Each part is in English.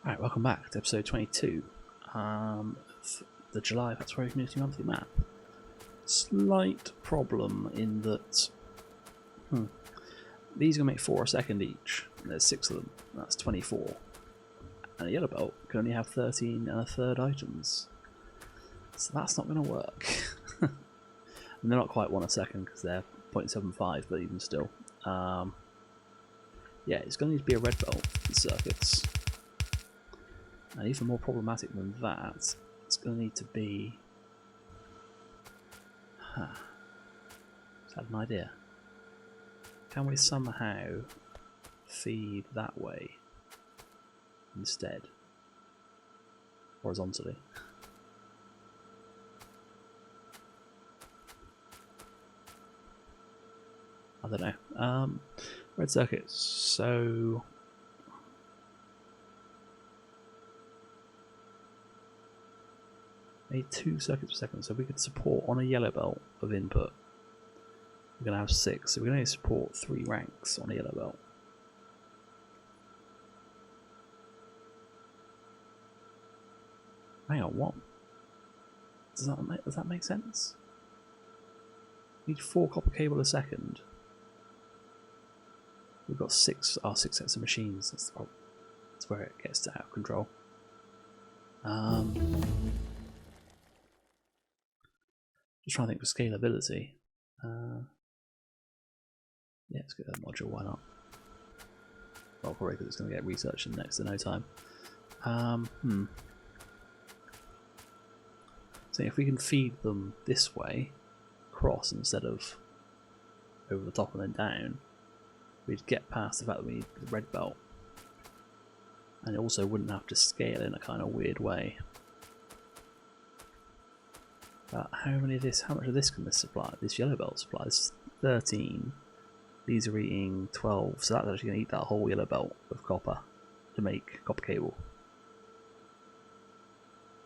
Alright, welcome back to episode 22 of the July Factorio Community Monthly Map. Slight problem in that these are going to make 4 a second each, and there's 6 of them, that's 24. And a yellow belt can only have 13 1/3 items, so that's not going to work. And they're not quite 1 a second because they're 0.75, but even still. Yeah, it's going to need to be a red belt in circuits. And even more problematic than that, it's going to need to be... Just had an idea. Can we somehow feed that way instead? Horizontally. I don't know. Red circuits, so... Need 2 circuits per second, so we could support on a yellow belt of input. We're going to have 6, so we're going to support 3 ranks on a yellow belt. Hang on, what? Does that make sense? We need 4 copper cable a second. We've got 6 sets of machines. That's the problem. That's where it gets out of control. Just trying to think for scalability. Yeah, let's get that module, why not? Well, probably because it's going to get researched in next to no time. So if we can feed them this way, across instead of over the top and then down, we'd get past the fact that we need the red belt. And it also wouldn't have to scale in a kind of weird way. How much of this can this supply? This yellow belt supply. This is 13. These are eating 12, so that's actually going to eat that whole yellow belt of copper to make copper cable.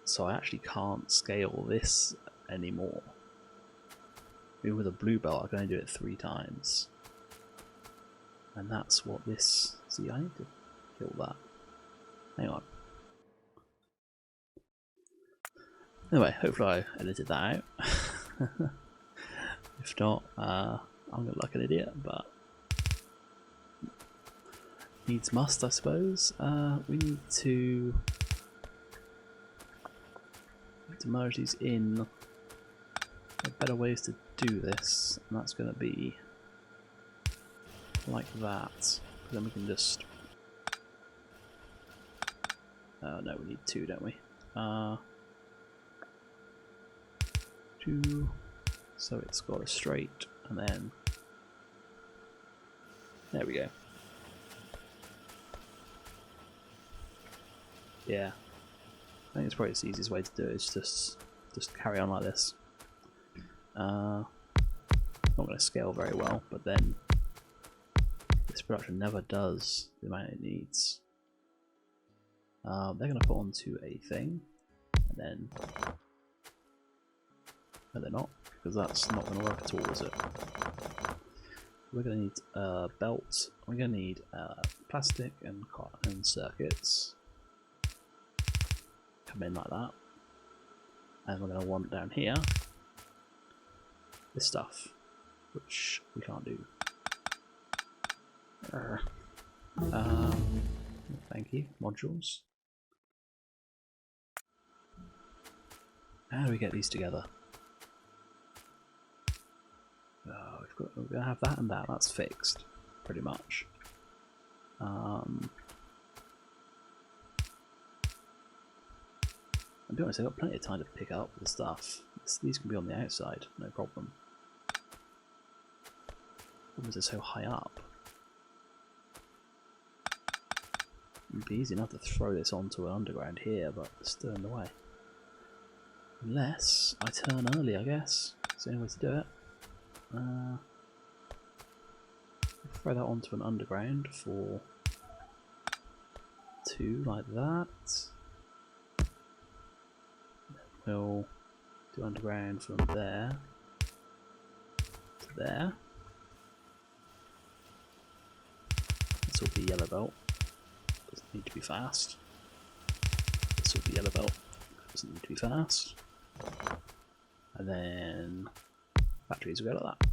So I actually can't scale this anymore. Even with a blue belt, I can only do it 3 times. And that's what this... See, I need to kill that. Hang on. Anyway, hopefully I edited that out. If not, I'm going to look like an idiot, but needs must, I suppose. We need to merge these in. There are better ways to do this, and that's going to be like that. Then we can just... no, we need 2, don't we? 2, so it's got a straight, and then there we go. Yeah, I think it's probably the easiest way to do it. Is just carry on like this. Not going to scale very well, but then this production never does the amount it needs. They're going to put onto a thing, and then. No, they're not, because that's not going to work at all, is it? We're going to need a belt, we're going to need plastic and cotton circuits. Come in like that. And we're going to want down here this stuff, which we can't do. Thank you, modules. How do we get these together? We're going to have that and that, that's fixed, pretty much. I'll be honest, I've got plenty of time to pick up the stuff. These can be on the outside, no problem. Because they're so high up. It'd be easy enough to throw this onto an underground here, but it's still in the way. Unless I turn early, I guess. It's the only way to do it. Throw that onto an underground for 2 like that. We'll do underground from there to there. This will be yellow belt. Doesn't need to be fast. cancel the yellow belt. Doesn't need to be fast. And then batteries will go like that.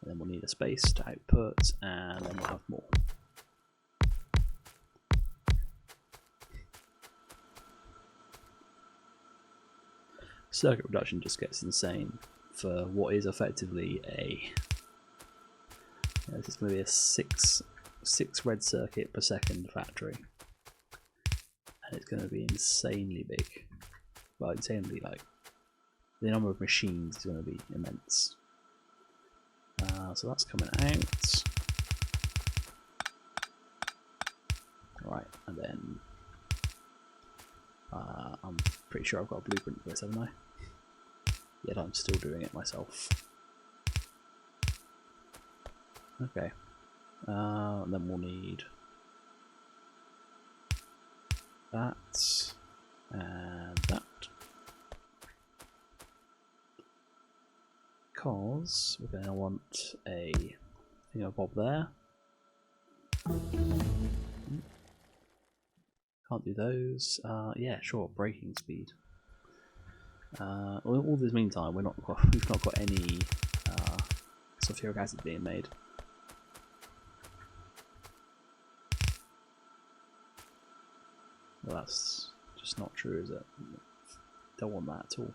And then we'll need a space to output, and then we'll have more. Circuit reduction just gets insane for what is effectively a. This is going to be a six red circuit per second factory, and it's going to be insanely big. Well, insanely, like, the number of machines is going to be immense. So that's coming out. Right, and then I'm pretty sure I've got a blueprint for this, haven't I? Yet I'm still doing it myself. Okay. And then we'll need that and that. Because we're going to want a thingamabob there. Can't do those. Yeah, sure. Braking speed. All this meantime, we've not got any sulfuric acid being made. Well, that's just not true, is it? Don't want that at all.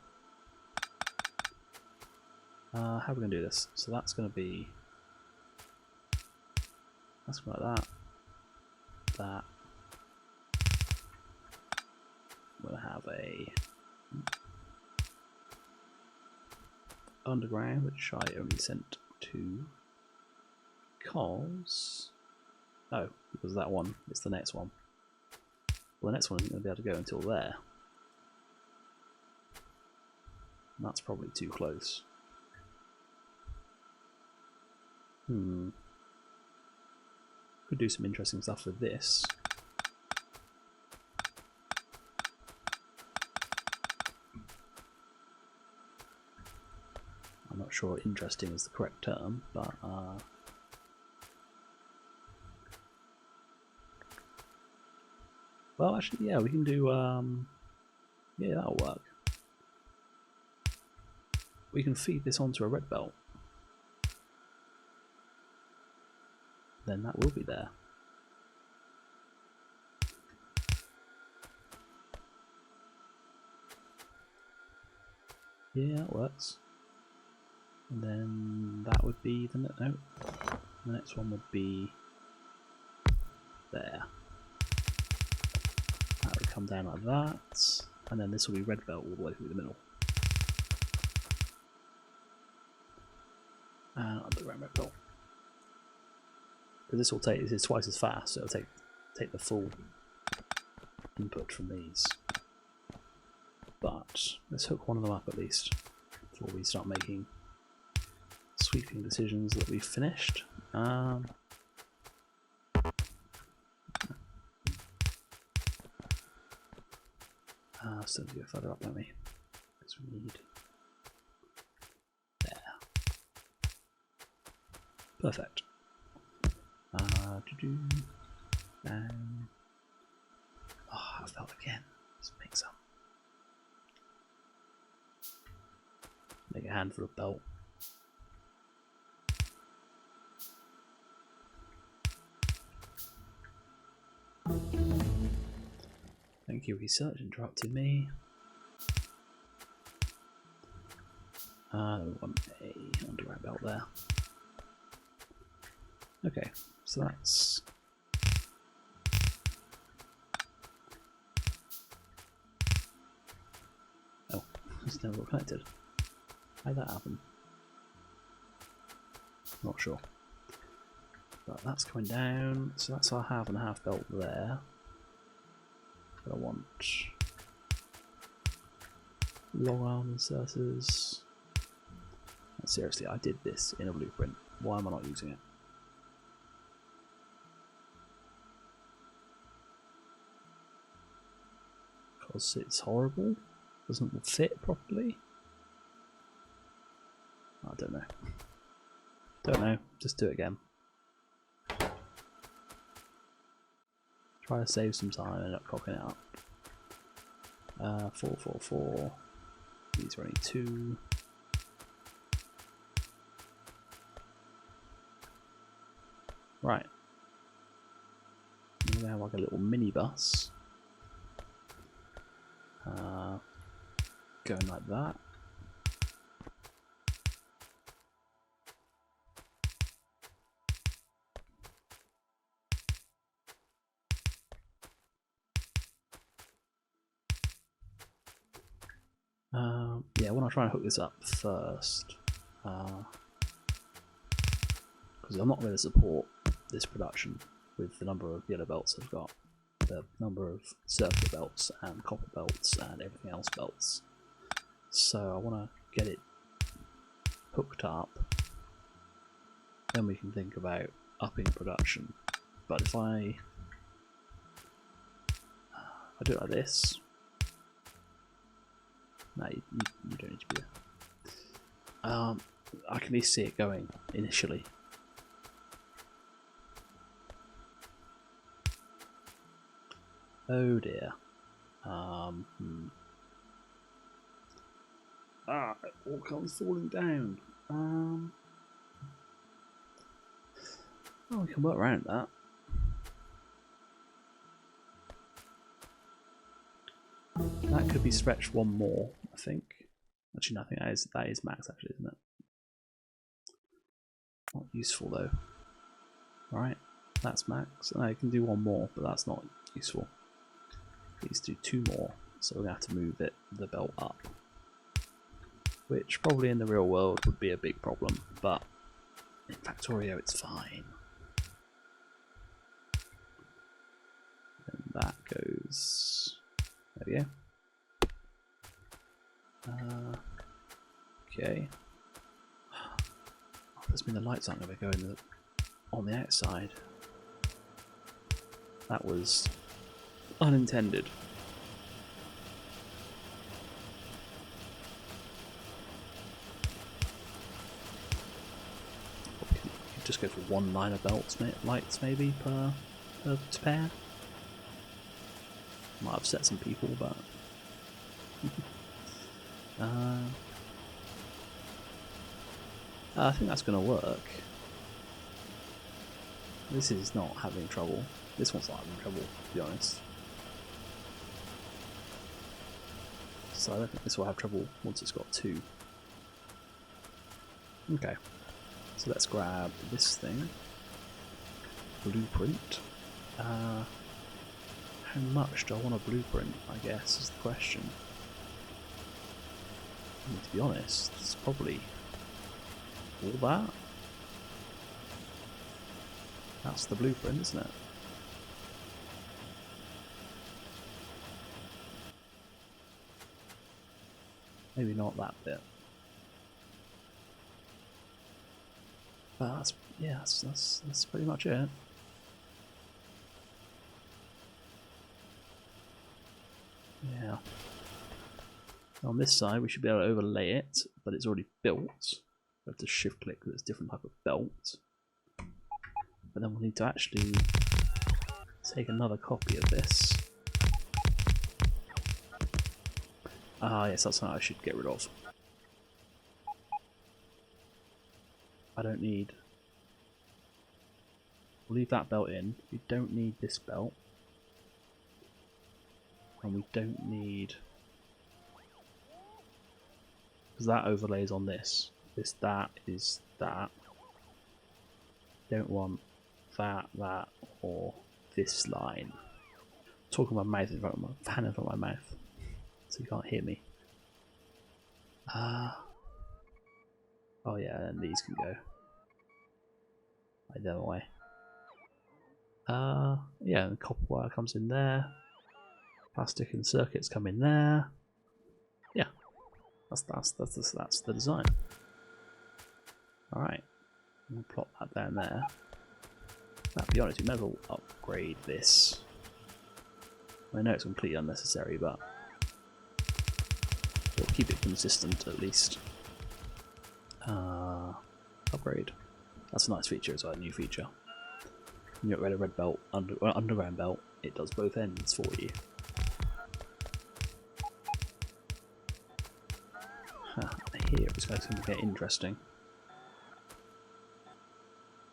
How are we going to do this? So that's going to be. That's like that. That. We'll have a underground, which I only sent to because that one, it's the next one. Well, the next one isn't going to be able to go until there. And that's probably too close. Could do some interesting stuff with this. I'm not sure interesting is the correct term, but well, actually, yeah, we can do yeah, that'll work. We can feed this onto a red belt. Then that will be there. Yeah, that works. And then that would be the the next one would be there. That would come down like that, and then this will be red belt all the way through the middle. And underground red belt. Because this will take, this is twice as fast, so it'll take the full input from these. But let's hook one of them up at least before we start making sweeping decisions that we've finished. Still need to go further up, don't we? Because we need there. Perfect. Down. Oh, I felt again. Let's make some. Make a handful of belt. Thank you, research, interrupted me. We want a underground belt there. Okay, so that's it's never got connected. How did that happen? Not sure. But that's coming down, so that's our half and half belt there. But I want long arm inserters. And seriously, I did this in a blueprint. Why am I not using it? Because it's horrible? Doesn't fit properly? I don't know. Don't know. Just do it again. Try to save some time and end up cocking it up. 4, 4, 4. These are only 2. Right. We're gonna have like a little minibus. Going like that. Yeah, I want to try and hook this up first, because I'm not going to support this production with the number of yellow belts I've got, the number of circular belts and copper belts and everything else belts. So I want to get it hooked up, then we can think about upping production. But if I do it like this, no, you don't need to be there. I can at least see it going initially. Oh dear. It all comes falling down. Well, we can work around that. That could be stretched one more, I think. Actually, no, I think that is max, actually, isn't it? Not useful though. Alright, that's max. No, you can do one more, but that's not useful. Please do 2 more, so we're going to have to move the belt up. Which probably in the real world would be a big problem, but in Factorio it's fine. And that goes... there we go. Okay. Oh, does mean the lights aren't going to go on the outside. That was unintended. Probably could just go for 1 line of lights maybe per pair. Might upset some people, but I think that's going to work. This is not having trouble. This one's not having trouble, to be honest. So I don't think this will have trouble once it's got 2. Okay, so let's grab this thing. Blueprint. How much do I want a blueprint, I guess, is the question. I mean, to be honest, it's probably all that. That's the blueprint, isn't it? Maybe not that bit. But that's, yeah, that's pretty much it. Yeah. On this side we should be able to overlay it, but it's already built. We have to shift click because it's a different type of belt. But then we'll need to actually take another copy of this. Ah yes, that's something I should get rid of. I don't need... we'll leave that belt in. We don't need this belt. And we don't need... because that overlays on this. That is that. Don't want that, or this line. I'm talking my mouth in front of my fan in front of my mouth, so you can't hear me. Oh yeah, and these can go the other way. Yeah, and copper wire comes in there. Plastic and circuits come in there. Yeah, that's the design. All right, we'll plot that down there. Now, to be honest, we may as well upgrade this. I know it's completely unnecessary, but we'll keep it consistent at least. Upgrade. That's a nice feature as well, a new feature. You get rid of red belt, underground belt, it does both ends for you. Huh, here it's going to get interesting.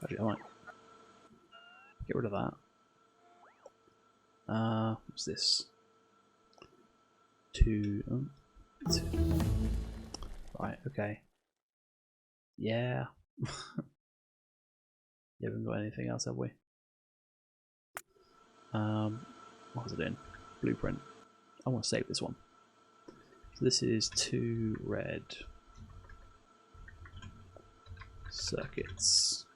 Actually, I might get rid of that. What's this? Two. Right, okay. Yeah. You haven't got anything else, have we? What was it in? Blueprint. I want to save this one. So this is 2 red circuits.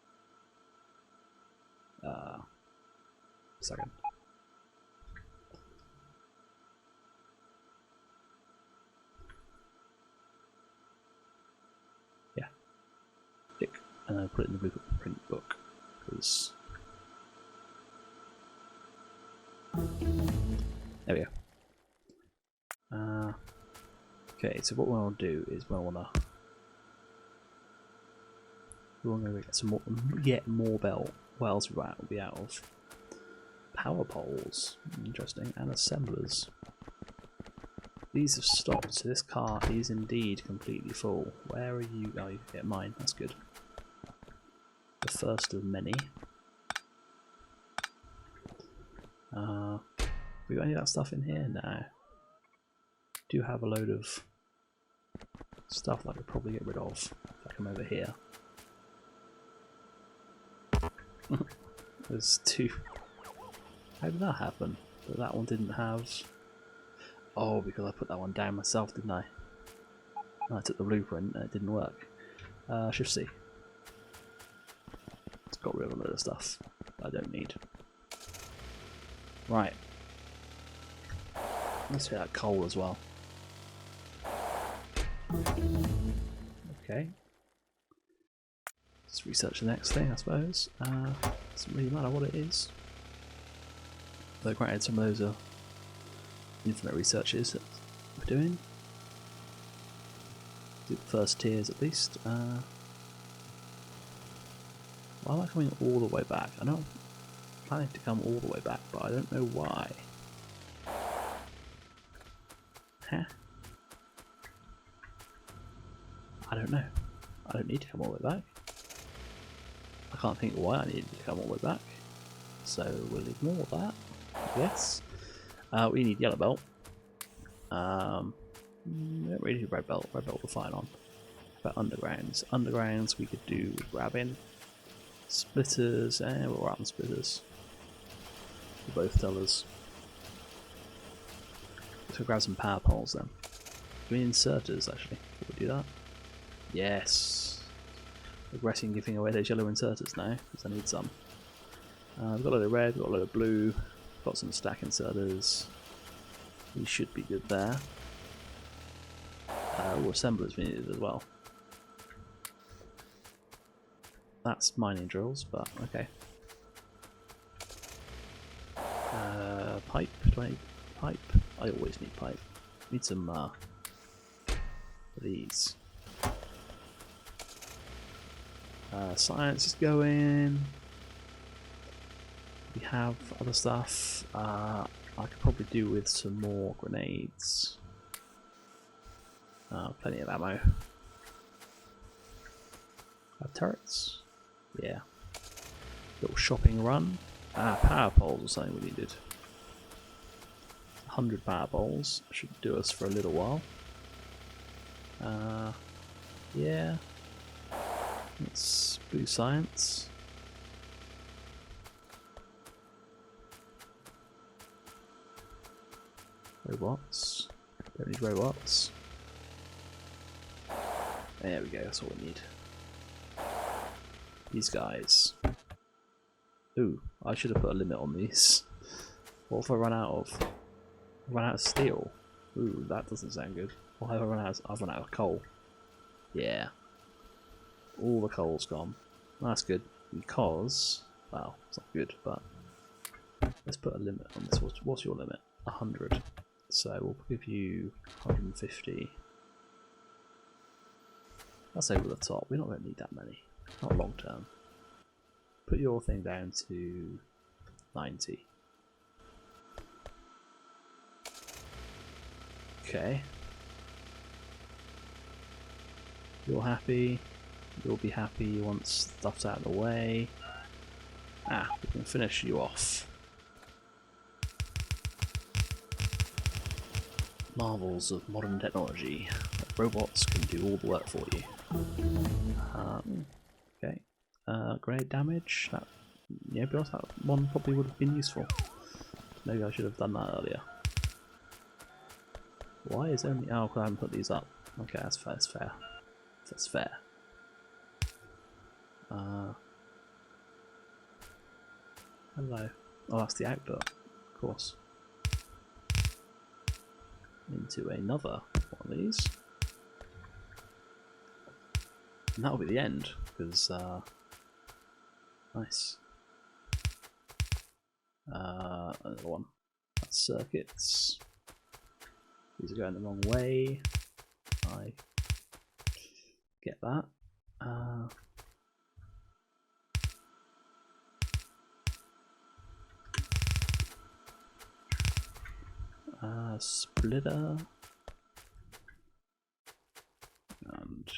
Second. Yeah. Tick. And then put it in the blueprint book. Because there we go. Okay, so what we want to do is we want to get more belt. What else will be out of? Power poles, interesting, and assemblers. These have stopped, so this car is indeed completely full. Where are you? Oh, you can get mine, that's good. The first of many. We got any of that stuff in here? No. Do have a load of stuff that I could probably get rid of if I come over here. There's 2. How did that happen? That one didn't have. Oh, because I put that one down myself, didn't I? I took the blueprint and it didn't work. Shift C. It's got rid of a load of stuff I don't need. Right. Let's hit that coal as well. Okay. Let's research the next thing, I suppose. Doesn't really matter what it is. Though granted, some of those are infinite researches that we're doing. Do the first tiers at least. Why am I coming all the way back? I know I'm planning to come all the way back, but I don't know why. Huh? I don't know. I don't need to come all the way back. I can't think why I needed to come all the way back. So we'll ignore that, I guess. We need yellow belt. We don't really need red belt. Red belt we're fine on. About undergrounds. Undergrounds we could do grabbing. Splitters, we're right on splitters. They both tell us. Let's go grab some power poles then. Do we need inserters actually? Can we do that? Yes. Regretting giving away those yellow inserters now, because I need some. We've got a load of red, we've got a load of blue, got some stack inserters. We should be good there. Assemblers we needed as well. That's mining drills, but okay. Pipe, do I need pipe? I always need pipe. Need some of these. Science is going. We have other stuff. I could probably do with some more grenades. Plenty of ammo. Turrets? Yeah. Little shopping run. Power poles or something we needed. 100 power poles should do us for a little while. Yeah. Let's do science. Robots. Don't need robots. There we go, that's all we need. These guys. Ooh, I should have put a limit on these. What if I run out of steel? Ooh, that doesn't sound good. What have I run out of? I've run out of coal. Yeah. All the coal's gone. That's good, because, well, it's not good, but let's put a limit on this. What's your limit? 100. So we'll give you 150. That's over the top. We're not going to need that many. Not long term. put your thing down to 90. Okay. You're happy. You'll be happy once stuff's out of the way. Ah, we can finish you off. Marvels of modern technology. Robots can do all the work for you. Okay. Grenade damage. That, yeah, because that one probably would have been useful. Maybe I should have done that earlier. Why is only... Oh, I haven't put these up. Okay, that's fair. That's fair. That's fair. Hello. Oh, that's the output. Of course. Into another one of these. And that'll be the end, because, nice. Another one. That's circuits. These are going the wrong way. I get that. Splitter. And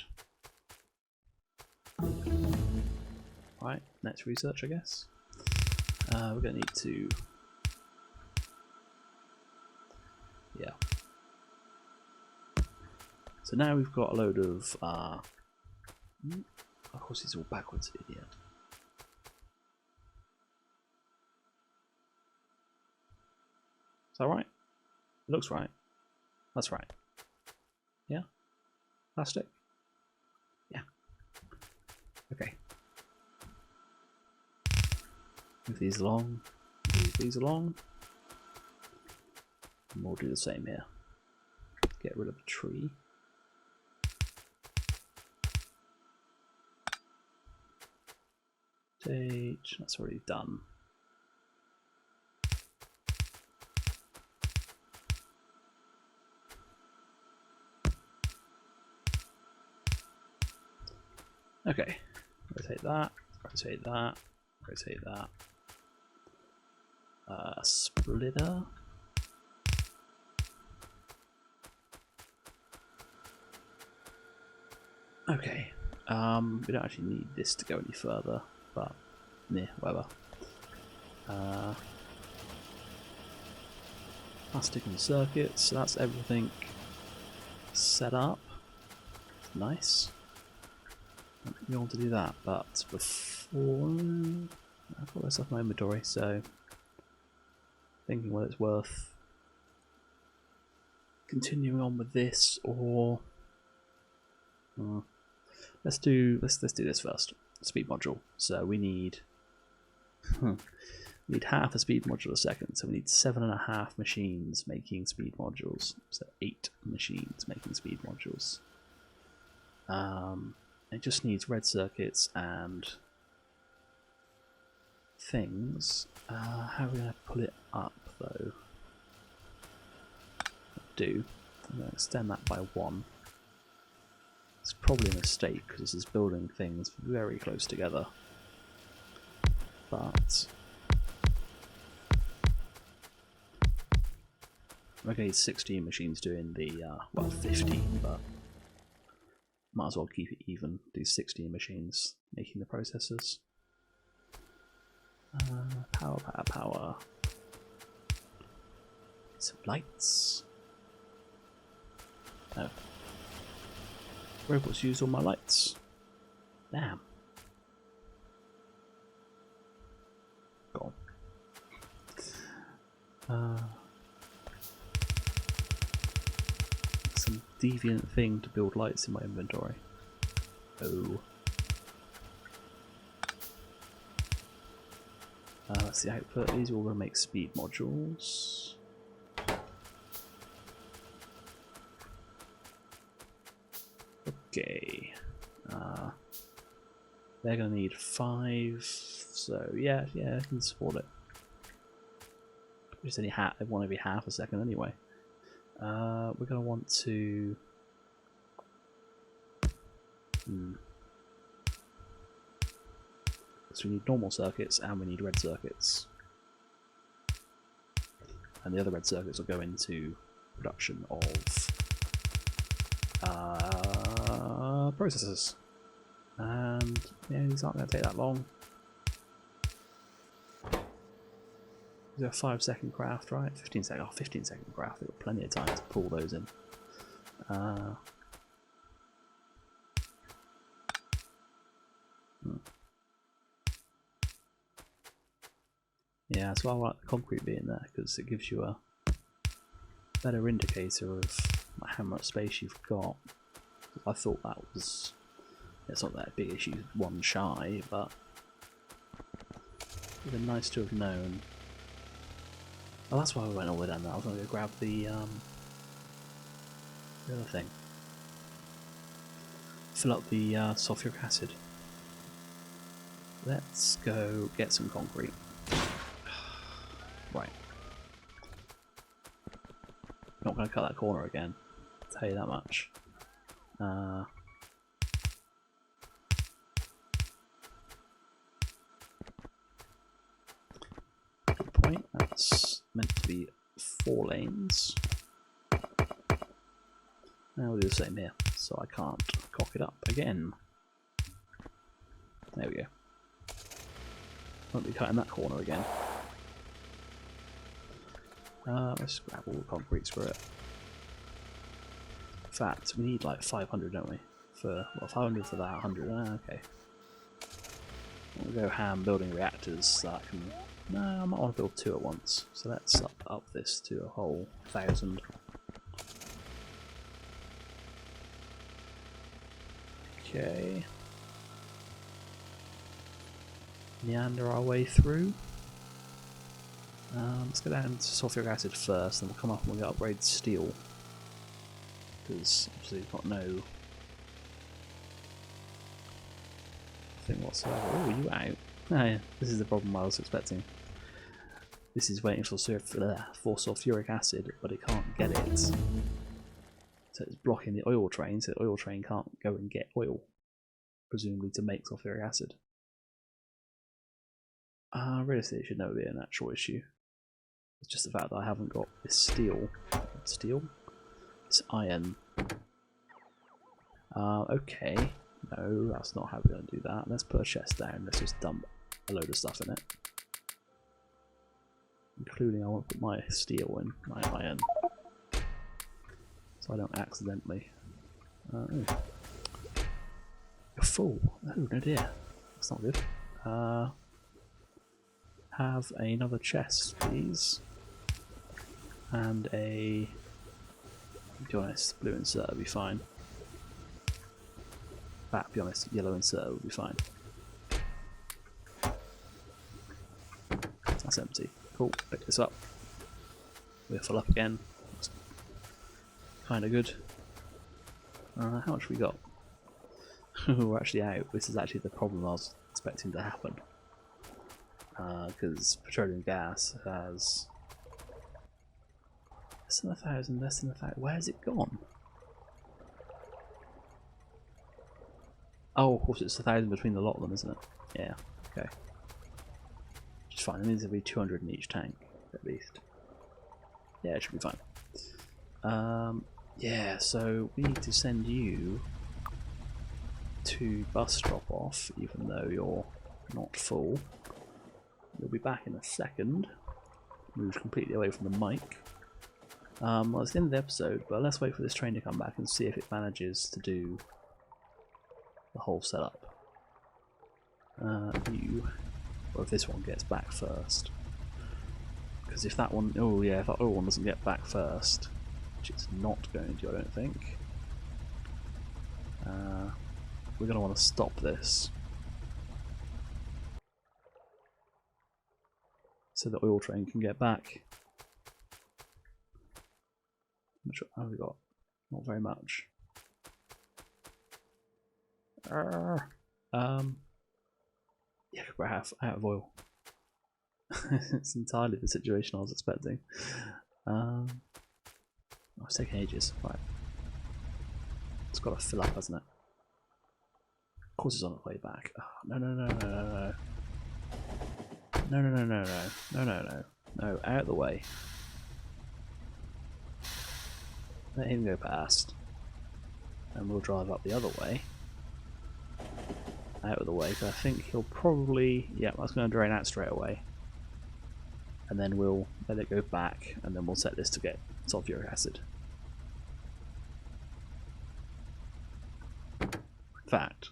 right, next research, I guess. We're gonna need to, yeah. So now we've got a load of course it's all backwards, idiot. Is that right? It looks right. That's right. Yeah? Plastic? Yeah. Okay. Move these along. Move these along. And we'll do the same here. Get rid of the tree. Stage. That's already done. Okay, rotate that, rotate that, rotate that. Splitter. Okay, we don't actually need this to go any further, but yeah, whatever. Plastic and circuits, so that's everything set up. Nice. You want to do that, but before I've got this off my inventory, so thinking whether it's worth continuing on with this or let's do this first. Speed module. So we need half a speed module a second. So we need 7.5 machines making speed modules. So 8 machines making speed modules. It just needs red circuits and things. How are we going to pull it up though? I'm going to extend that by 1. It's probably a mistake because this is building things very close together. But we're going to need 16 machines doing the, well, 15, but might as well keep it even. Do 16 machines making the processors. Power, power, power. Some lights. Oh. Robots use all my lights. Damn. Go on. Some deviant thing to build lights in my inventory. Oh. That's the output. These are all going to make speed modules. Okay. They're going to need 5. So yeah, I can support it. Just only one every half a second anyway. We're going to want to. Let's because we need normal circuits and we need red circuits. And the other red circuits will go into production of processors. And yeah, these aren't going to take that long. These are a 5-second craft, right? 15-second. Oh, 15-second craft. They've got plenty of time to pull those in. Yeah, that's why I like the concrete being there, because it gives you a better indicator of how much space you've got. I thought that was, it's not that big issue, one shy, but it would have been nice to have known. Oh, that's why we went all the way down there. I was going to go grab the other thing. Fill up the sulfuric acid. Let's go get some concrete. Right. Not going to cut that corner again, I'll tell you that much. Good point, that's meant to be 4 lanes. Now we'll do the same here, so I can't cock it up again. There we go. Won't be cutting that corner again. Let's grab all the concrete, screw it. In fact, we need like 500, don't we? For, well, 500 for that, 100, okay. We'll go ham building reactors so I can... No, I might want to build 2 at once. So let's up this to a whole 1,000. Okay. Meander our way through. Let's go down to sulfuric acid first, and we'll come up and we'll upgrade steel. Because obviously we've got no thing whatsoever. Oh, are you out? Oh yeah, this is the problem I was expecting. This is waiting for sulfuric acid, but it can't get it. So it's blocking the oil train, so the oil train can't go and get oil, presumably to make sulfuric acid. Realistically, it should never be an actual issue. It's just the fact that I haven't got this steel. This iron. Okay. No, that's not how we're going to do that. Let's put a chest down. Let's just dump a load of stuff in it. Including, I want to put my steel in, my iron. So I don't accidentally. You're full. Oh, no dear. That's not good. Have another chest, please. And a... to be honest, blue insert will be fine. To be honest, yellow insert will be fine. That's empty. Cool, pick this up. We'll fill up again. That's kind of good. How much we got? We're actually out. This is actually the problem I was expecting to happen. Because petroleum gas has less than 1,000, less than 1,000. Where's it gone? Oh, of course, it's 1,000 between the lot of them, isn't it? Yeah, okay. Which is fine. It means there'll be 200 in each tank, at least. Yeah, it should be fine. Yeah, so we need to send you to bus drop off, even though you're not full. You'll be back in a second. Moved completely away from the mic. Well, it's the end of the episode, but let's wait for this train to come back and see if it manages to do the whole setup. Or if this one gets back first. Because if that one, oh yeah, if that other one doesn't get back first, which it's not going to, I don't think, we're going to want to stop this. So the oil train can get back. Not sure how we got. Not very much. Yeah, we're out of oil. It's entirely the situation I was expecting. Oh, it's taking ages. Right. It's got to fill up, hasn't it? Of course it's on its way back. Oh, no. No, no, no, no, no. No, no, no. No, out of the way. Let him go past. And we'll drive up the other way. Out of the way, because I think he'll probably... Yeah, that's going to drain out straight away. And then we'll let it go back, and then we'll set this to get sulfuric acid. In fact,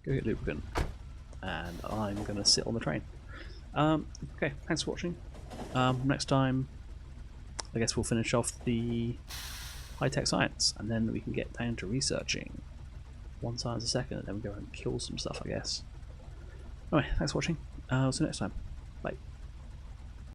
go get lubricant. And I'm going to sit on the train. Okay, thanks for watching. Next time, I guess we'll finish off the high-tech science, and then we can get down to researching 1 science a second, and then we go and kill some stuff, I guess. Anyway, thanks for watching. I'll see you next time.